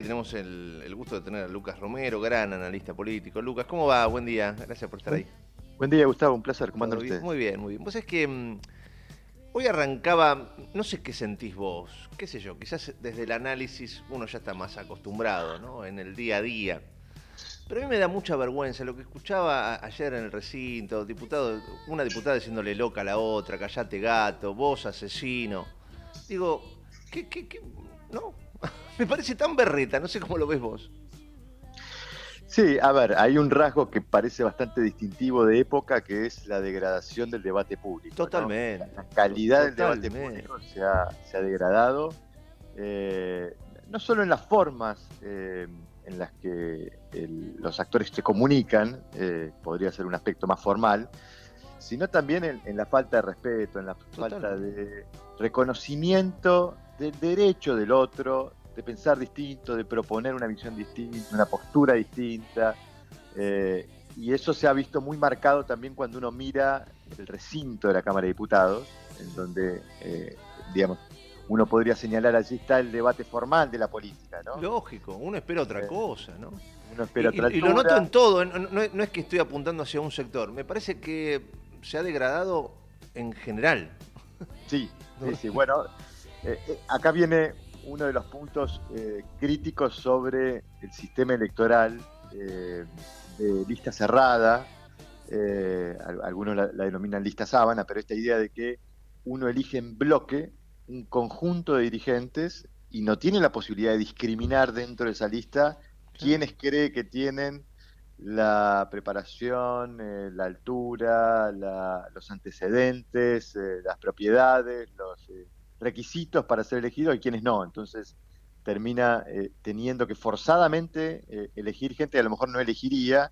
tenemos el gusto de tener a Lucas Romero, gran analista político. Lucas, ¿cómo va? Buen día, gracias por estar Buen, ahí. buen día, Gustavo, un placer. ¿Cómo ¿Todo andan bien? ustedes? Muy bien, muy bien. Vos sabés que hoy arrancaba, no sé qué sentís vos, qué sé yo, quizás desde el análisis uno ya está más acostumbrado, ¿no? En el día a día. Pero a mí me da mucha vergüenza lo que escuchaba ayer en el recinto, una diputada diciéndole loca a la otra, callate gato, vos asesino. Digo, ¿qué? No, me parece tan berreta, no sé cómo lo ves vos. Sí, a ver, hay un rasgo que parece bastante distintivo de época, que es la degradación del debate público, ¿no? Totalmente, La calidad del debate totalmente. público se ha degradado, eh, no solo en las formas en las que los actores se comunican, podría ser un aspecto más formal, sino también en la falta de respeto, en la falta Totalmente. de reconocimiento del derecho del otro, de pensar distinto, de proponer una visión distinta, una postura distinta. Y eso se ha visto muy marcado también cuando uno mira el recinto de la Cámara de Diputados, en donde, digamos, uno podría señalar allí está el debate formal de la política, ¿no? Lógico, uno espera otra Eh, cosa, ¿no? Uno espera otra Y lo noto en altura. todo, no es que estoy apuntando hacia un sector, me parece que se ha degradado en general. Sí, ¿No? sí, sí. Bueno, acá viene uno de los puntos críticos sobre el sistema electoral de lista cerrada. Algunos la denominan lista sábana, pero esta idea de que uno elige en bloque un conjunto de dirigentes y no tiene la posibilidad de discriminar dentro de esa lista Claro. quienes cree que tienen la preparación, la altura, los antecedentes, las propiedades, los requisitos para ser elegido y quienes no. Entonces termina teniendo que forzadamente elegir gente que a lo mejor no elegiría,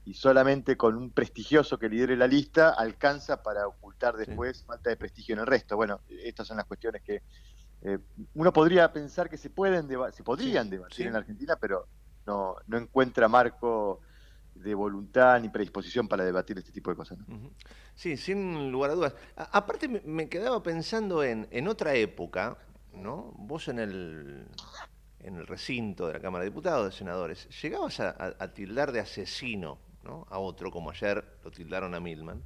y solamente con un prestigioso que lidere la lista alcanza para ocultar Sí. después falta de prestigio en el resto. Bueno, estas son las cuestiones que eh, uno podría pensar que se Sí, podrían debatir en sí. la Argentina, pero no encuentra marco de voluntad ni predisposición para debatir este tipo de cosas, ¿no? Ujú. Sí, sin lugar a dudas. Aparte me quedaba pensando en otra época, ¿no? Vos en el recinto de la Cámara de Diputados, de senadores, llegabas a tildar de asesino, ¿no? A otro, como ayer lo tildaron a Milman.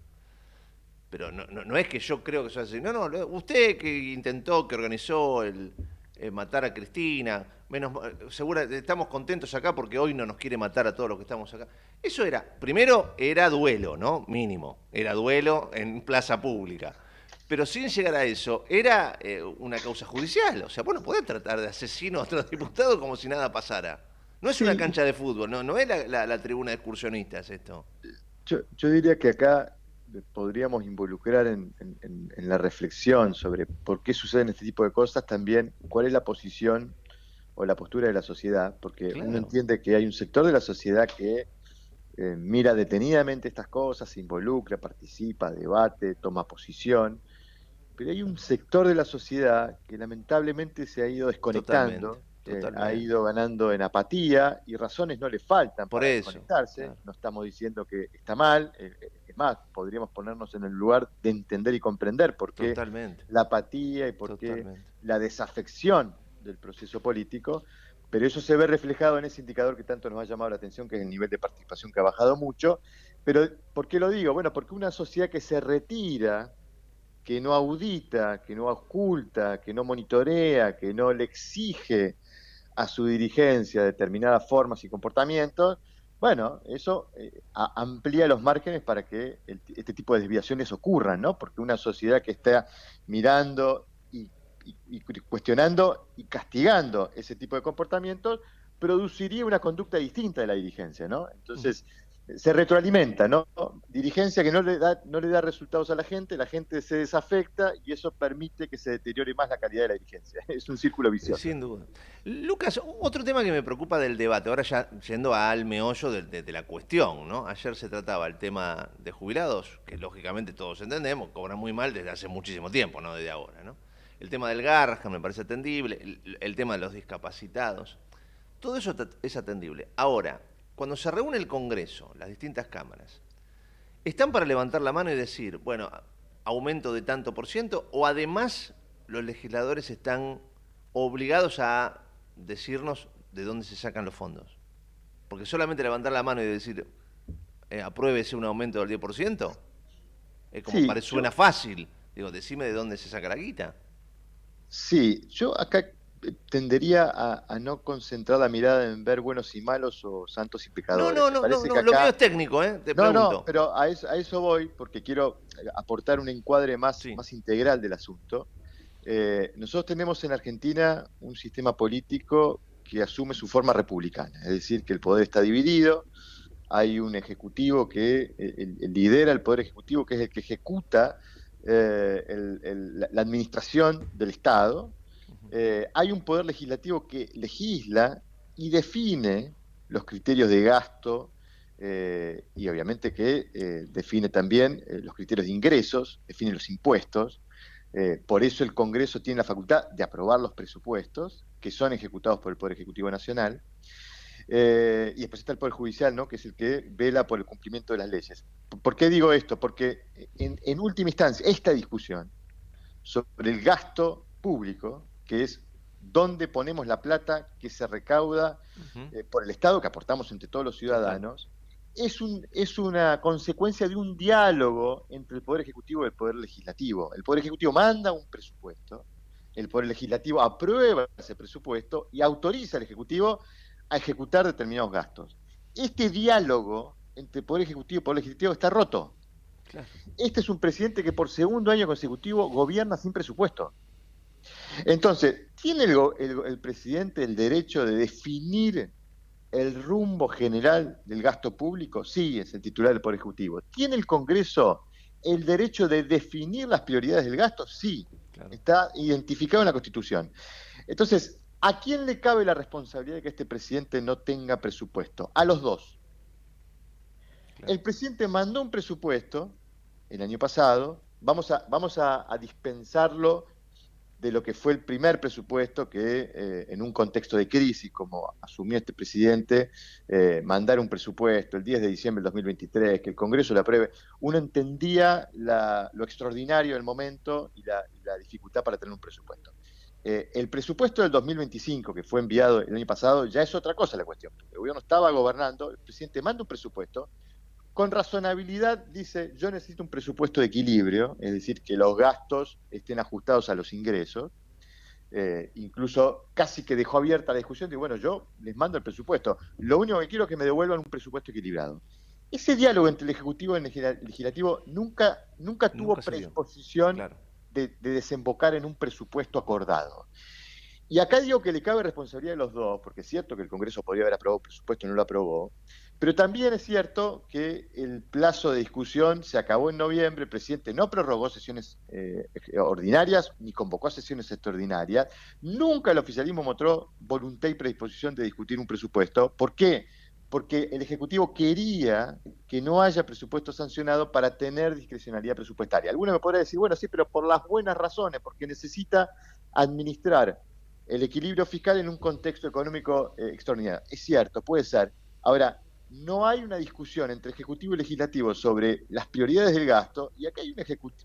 Pero no es que yo creo que sea así. Usted que intentó, que organizó matar a Cristina, segura, estamos contentos acá porque hoy no nos quiere matar a todos los que estamos acá. Eso era, primero era duelo, ¿no? Mínimo. Era duelo en plaza pública. Pero sin llegar a eso, era una causa judicial. O sea, bueno, podés tratar de asesino a otro diputado como si nada pasara. No es una Sí, cancha de fútbol, no es la tribuna de excursionistas esto. yo diría que acá podríamos involucrar en la reflexión sobre por qué suceden este tipo de cosas también cuál es la posición o la postura de la sociedad, porque uno Claro, entiende que hay un sector de la sociedad que mira detenidamente estas cosas, se involucra, participa, debate, toma posición, pero hay un sector de la sociedad que lamentablemente se ha ido totalmente, desconectando, ha totalmente. ido ganando en apatía y razones no le faltan Por para eso, desconectarse. claro, No estamos diciendo que está mal, es más, podríamos ponernos en el lugar de entender y comprender por qué totalmente, la apatía y por qué totalmente. la desafección del proceso político, pero eso se ve reflejado en ese indicador que tanto nos ha llamado la atención, que es el nivel de participación que ha bajado mucho. Pero, ¿por qué lo digo? Bueno, porque una sociedad que se retira, que no audita, que no oculta, que no monitorea, que no le exige a su dirigencia determinadas formas y comportamientos, bueno, eso amplía los márgenes para que este tipo de desviaciones ocurran, ¿no? Porque una sociedad que está mirando y cuestionando y castigando ese tipo de comportamientos produciría una conducta distinta de la dirigencia, ¿no? Ujú. Entonces, se retroalimenta, ¿no? Dirigencia que no le da resultados a la gente se desafecta y eso permite que se deteriore más la calidad de la dirigencia. Es un círculo vicioso. Sin duda. Lucas, otro tema que me preocupa del debate, ahora ya yendo al meollo de la cuestión, ¿no? Ayer se trataba el tema de jubilados, que lógicamente todos entendemos, cobran muy mal desde hace muchísimo tiempo, no desde ahora, ¿no? El tema del Garrahan me parece atendible, el tema de los discapacitados, todo eso es atendible. Ahora, cuando se reúne el Congreso, las distintas cámaras, ¿están para levantar la mano y decir, bueno, aumento de tanto por ciento? ¿O además los legisladores están obligados a decirnos de dónde se sacan los fondos. Porque solamente levantar la mano y decir, apruébese un aumento del 10%, es como Sí, parece, suena fácil. Digo, decime de dónde se saca la guita. yo acá tendería a no concentrar la mirada en ver buenos y malos o santos y No, pecadores. no, Me no, no, parece que no, lo mío es acá... técnico, te No, pregunto. pero a eso voy porque quiero aportar un encuadre Sí. más integral del asunto. Nosotros tenemos en Argentina un sistema político que asume su forma republicana, es decir, que el poder está dividido, hay un ejecutivo que lidera el poder ejecutivo, que es el que ejecuta la administración del Estado. Hay un poder legislativo que legisla y define los criterios de gasto, y obviamente que define también los criterios de ingresos, define los impuestos. Por eso el Congreso tiene la facultad de aprobar los presupuestos, que son ejecutados por el Poder Ejecutivo Nacional. Y después está el Poder Judicial, ¿no? Que es el que vela por el cumplimiento de las leyes. ¿Por qué digo esto? Porque en última instancia, esta discusión sobre el gasto público, que es dónde ponemos la plata que se recauda por el Estado, que aportamos entre todos los Total. ciudadanos, es una consecuencia de un diálogo entre el Poder Ejecutivo y el Poder Legislativo. El Poder Ejecutivo manda un presupuesto, el Poder Legislativo aprueba ese presupuesto y autoriza al Ejecutivo a ejecutar determinados gastos. Este diálogo entre Poder Ejecutivo y Poder Legislativo está roto. Claro. Este es un presidente que por segundo año consecutivo gobierna sin presupuesto. Entonces, ¿tiene el presidente el derecho de definir el rumbo general del gasto público? Sí, es el titular del Poder Ejecutivo. ¿Tiene el Congreso el derecho de definir las prioridades del gasto? Sí, Claro. está identificado en la Constitución. Entonces, ¿a quién le cabe la responsabilidad de que este presidente no tenga presupuesto? A los dos. Claro. El presidente mandó un presupuesto el año pasado, vamos a dispensarlo de lo que fue el primer presupuesto que en un contexto de crisis, como asumió este presidente, mandar un presupuesto el 10 de diciembre del 2023, que el Congreso lo apruebe, uno entendía lo extraordinario del momento y la dificultad para tener un presupuesto. El presupuesto del 2025, que fue enviado el año pasado, ya es otra cosa la cuestión. El gobierno estaba gobernando, el presidente manda un presupuesto, con razonabilidad dice, yo necesito un presupuesto de equilibrio, es decir, que los gastos estén ajustados a los ingresos. Incluso casi que dejó abierta la discusión de, bueno, yo les mando el presupuesto, lo único que quiero es que me devuelvan un presupuesto equilibrado. Ese diálogo entre el Ejecutivo y el Legislativo nunca tuvo Nunca se dio. predisposición Claro. de desembocar en un presupuesto acordado. Y acá digo que le cabe responsabilidad de los dos, porque es cierto que el Congreso podría haber aprobado el presupuesto y no lo aprobó, pero también es cierto que el plazo de discusión se acabó en noviembre, el presidente no prorrogó sesiones ordinarias ni convocó sesiones extraordinarias, nunca el oficialismo mostró voluntad y predisposición de discutir un presupuesto. ¿Por qué? Porque el Ejecutivo quería que no haya presupuesto sancionado para tener discrecionalidad presupuestaria. Alguno me podrá decir, bueno, sí, pero por las buenas razones, porque necesita administrar el equilibrio fiscal en un contexto económico extraordinario. Es cierto, puede ser. Ahora, no hay una discusión entre Ejecutivo y Legislativo sobre las prioridades del gasto, y acá hay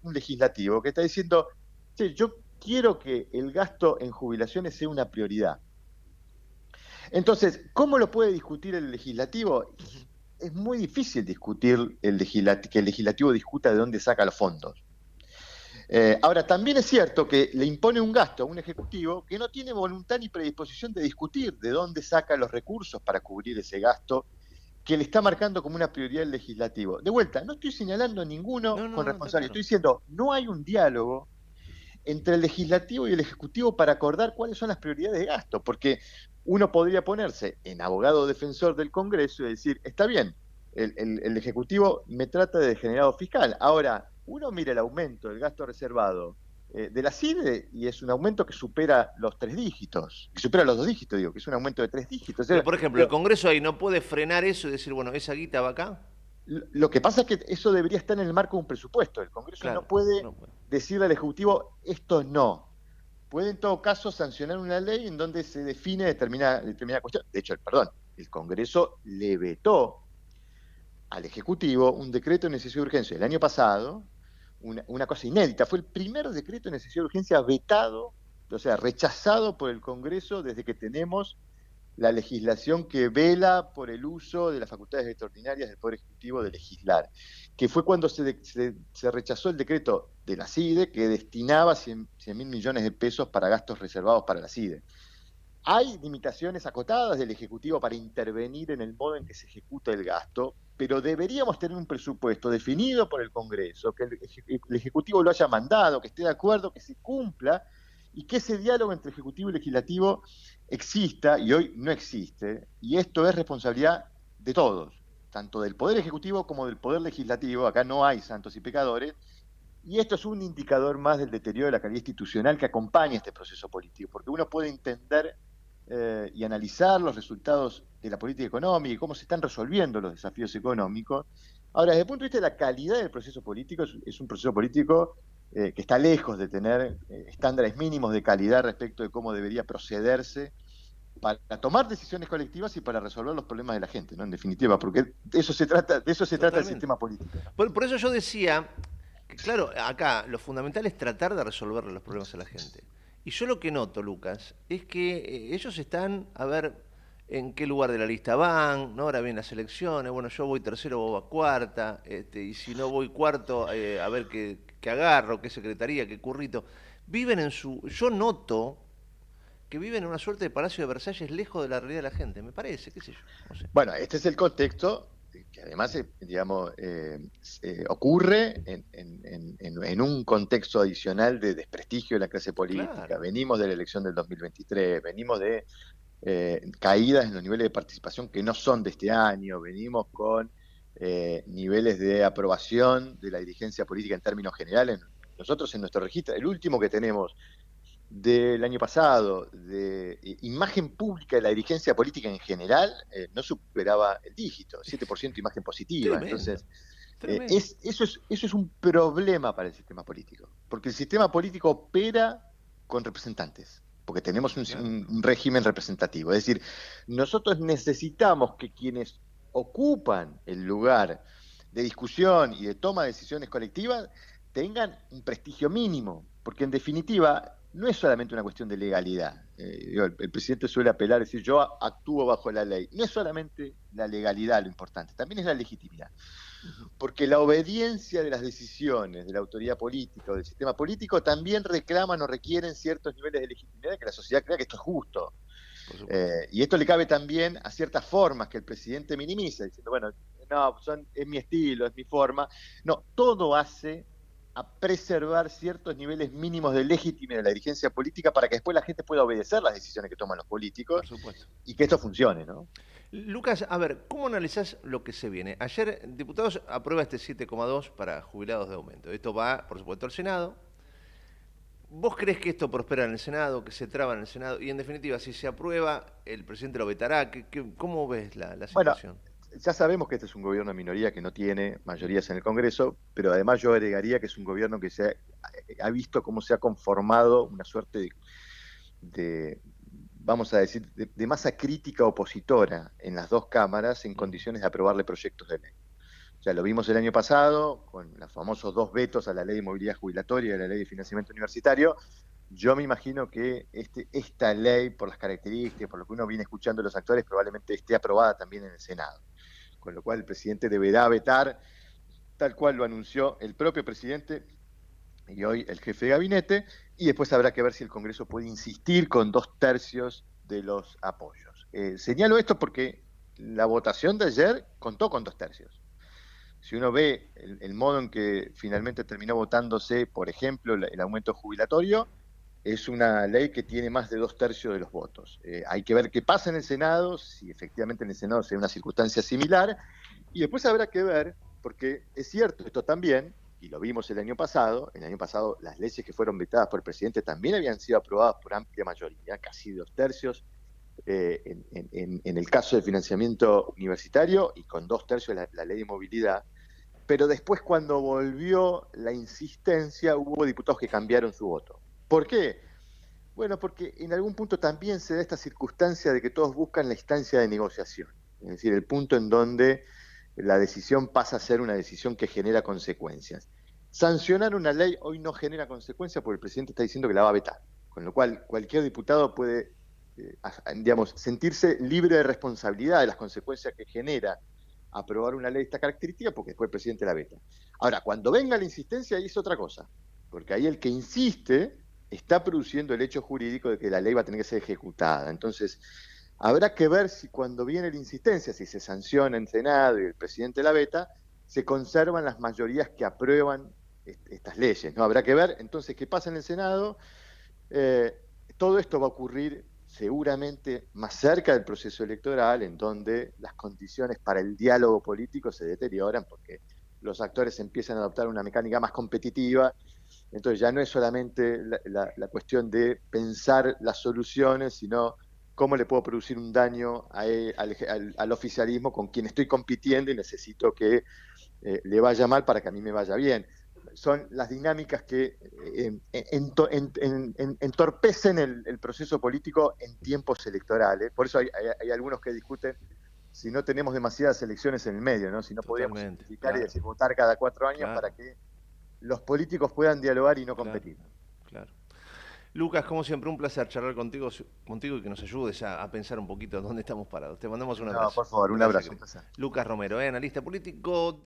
un legislativo que está diciendo, che, yo quiero que el gasto en jubilaciones sea una prioridad. Entonces, ¿cómo lo puede discutir el legislativo? Es muy difícil discutir que el legislativo discuta de dónde saca los fondos. Ahora, también es cierto que le impone un gasto a un ejecutivo que no tiene voluntad ni predisposición de discutir de dónde saca los recursos para cubrir ese gasto que le está marcando como una prioridad el legislativo. De vuelta, no estoy señalando a ninguno No, con no, no, está responsabilidad, claro. estoy diciendo, no hay un diálogo entre el legislativo y el ejecutivo para acordar cuáles son las prioridades de gasto, porque uno podría ponerse en abogado defensor del Congreso y decir, está bien, el ejecutivo me trata de degenerado fiscal. Ahora, uno mira el aumento del gasto reservado de la CIDE y es un aumento que supera los 3 dígitos, que supera los 2 dígitos, digo, que es un aumento de 3 dígitos. Pero, por ejemplo, el Congreso ahí no puede frenar eso y decir, bueno, esa guita va acá. Lo que pasa es que eso debería estar en el marco de un presupuesto. El Congreso no Claro, puede no puede. decirle al Ejecutivo, esto no. Puede en todo caso sancionar una ley en donde se define determinada cuestión. De hecho, el Congreso le vetó al Ejecutivo un decreto de necesidad de urgencia el año pasado, una cosa inédita. Fue el primer decreto de necesidad de urgencia vetado o sea, rechazado por el Congreso desde que tenemos la legislación que vela por el uso de las facultades extraordinarias del Poder Ejecutivo de legislar, que fue cuando se rechazó el decreto de la CIDE que destinaba 100.000 millones de pesos para gastos reservados para la CIDE. Hay limitaciones acotadas del Ejecutivo para intervenir en el modo en que se ejecuta el gasto, pero deberíamos tener un presupuesto definido por el Congreso, que el Ejecutivo lo haya mandado, que esté de acuerdo, que se cumpla y que ese diálogo entre Ejecutivo y Legislativo exista, y hoy no existe, y esto es responsabilidad de todos, tanto del Poder Ejecutivo como del Poder Legislativo. Acá no hay santos y pecadores, y esto es un indicador más del deterioro de la calidad institucional que acompaña este proceso político, porque uno puede entender y analizar los resultados de la política económica y cómo se están resolviendo los desafíos económicos. Ahora, desde el punto de vista de la calidad del proceso político, es un proceso político que está lejos de tener estándares mínimos de calidad respecto de cómo debería procederse para tomar decisiones colectivas y para resolver los problemas de la gente, ¿no? En definitiva, porque de eso se trata el Totalmente. sistema político, ¿no? Por eso yo decía que, claro, acá lo fundamental es tratar de resolverle los problemas a la gente. Y yo lo que noto, Lucas, es que ellos están a ver en qué lugar de la lista van, ¿no? Ahora vienen las elecciones, bueno, yo voy tercero, vos vas cuarta, y si no voy cuarto, a ver qué agarro, qué secretaría, qué currito. Viven en su... Yo noto que viven en una suerte de palacio de Versalles lejos de la realidad de la gente, me parece, qué sé yo, no sé. Bueno, este es el contexto que además, digamos, ocurre en un contexto adicional de desprestigio de la clase política. Claro. Venimos de la elección del 2023, venimos de caídas en los niveles de participación que no son de este año, venimos con niveles de aprobación de la dirigencia política en términos generales. Nosotros en nuestro registro, el último que tenemos del año pasado, de imagen pública de la dirigencia política en general, no superaba el dígito, 7% imagen positiva. Tremendo, Entonces, tremendo. eso es un problema para el sistema político, porque el sistema político opera con representantes, porque tenemos Claro. un régimen representativo. Es decir, nosotros necesitamos que quienes ocupan el lugar de discusión y de toma de decisiones colectivas tengan un prestigio mínimo, porque en definitiva no es solamente una cuestión de legalidad. El presidente suele apelar, decir, yo actúo bajo la ley. No es solamente la legalidad lo importante, también es la legitimidad. Ujú. Porque la obediencia de las decisiones de la autoridad política o del sistema político también reclaman o requieren ciertos niveles de legitimidad que la sociedad crea que esto es justo. Por supuesto. Y esto le cabe también a ciertas formas que el presidente minimiza, diciendo, bueno, no, es mi estilo, es mi forma. No, todo hace a preservar ciertos niveles mínimos de legitimidad de la dirigencia política para que después la gente pueda obedecer las decisiones que toman los políticos Por supuesto. y que esto funcione, ¿no? Lucas, a ver, ¿cómo analizás lo que se viene? Ayer, diputados aprueba este 7,2 para jubilados de aumento. Esto va, por supuesto, al Senado. ¿Vos crees que esto prospera en el Senado, que se traba en el Senado? Y en definitiva, si se aprueba, el presidente lo vetará. ¿Cómo ves la Bueno, situación? ya sabemos que este es un gobierno de minoría que no tiene mayorías en el Congreso, pero además yo agregaría que es un gobierno que ha visto cómo se ha conformado una suerte vamos a decir, de masa crítica opositora en las dos cámaras en Ujú. condiciones de aprobarle proyectos de ley. O sea, lo vimos el año pasado con los famosos dos vetos a la ley de movilidad jubilatoria y a la ley de financiamiento universitario. Yo me imagino que esta ley, por las características, por lo que uno viene escuchando de los actores, probablemente esté aprobada también en el Senado. Con lo cual el presidente deberá vetar, tal cual lo anunció el propio presidente y hoy el jefe de gabinete, y después habrá que ver si el Congreso puede insistir con 2/3 de los apoyos. Señalo esto porque la votación de ayer contó con 2/3. Si uno ve el modo en que finalmente terminó votándose, por ejemplo, el aumento jubilatorio, es una ley que tiene más de 2/3 de los votos. Hay que ver qué pasa en el Senado, si efectivamente en el Senado se da una circunstancia similar, y después habrá que ver, porque es cierto, esto también, y lo vimos el año pasado las leyes que fueron vetadas por el presidente también habían sido aprobadas por amplia mayoría, casi 2/3, en el caso del financiamiento universitario y con 2/3 la ley de movilidad. Pero después cuando volvió la insistencia hubo diputados que cambiaron su voto. ¿Por qué? Bueno, porque en algún punto también se da esta circunstancia de que todos buscan la instancia de negociación, es decir, el punto en donde la decisión pasa a ser una decisión que genera consecuencias. Sancionar una ley hoy no genera consecuencias porque el presidente está diciendo que la va a vetar, con lo cual cualquier diputado puede, digamos, sentirse libre de responsabilidad de las consecuencias que genera aprobar una ley de esta característica, porque después el presidente la veta. Ahora, cuando venga la insistencia, ahí es otra cosa, porque ahí el que insiste está produciendo el hecho jurídico de que la ley va a tener que ser ejecutada. Entonces, habrá que ver si cuando viene la insistencia, si se sanciona en Senado y el presidente la veta, se conservan las mayorías que aprueban estas leyes, ¿no? Habrá que ver entonces qué pasa en el Senado. Eh, Todo esto va a ocurrir seguramente más cerca del proceso electoral, en donde las condiciones para el diálogo político se deterioran, porque los actores empiezan a adoptar una mecánica más competitiva. Entonces ya no es solamente la cuestión de pensar las soluciones, sino cómo le puedo producir un daño al oficialismo con quien estoy compitiendo y necesito que le vaya mal para que a mí me vaya bien. Son las dinámicas que entorpecen el proceso político en tiempos electorales. Por eso hay algunos que discuten si no tenemos demasiadas elecciones en el medio, ¿no? Si no podríamos Totalmente, simplificar y claro, decir votar cada 4 años claro, para que los políticos puedan dialogar y no claro, competir. claro. Lucas, como siempre, un placer charlar contigo y que nos ayudes a pensar un poquito dónde estamos parados. Te mandamos un No, abrazo. por favor, un Gracias, abrazo, un querido. placer. Lucas Romero, analista político.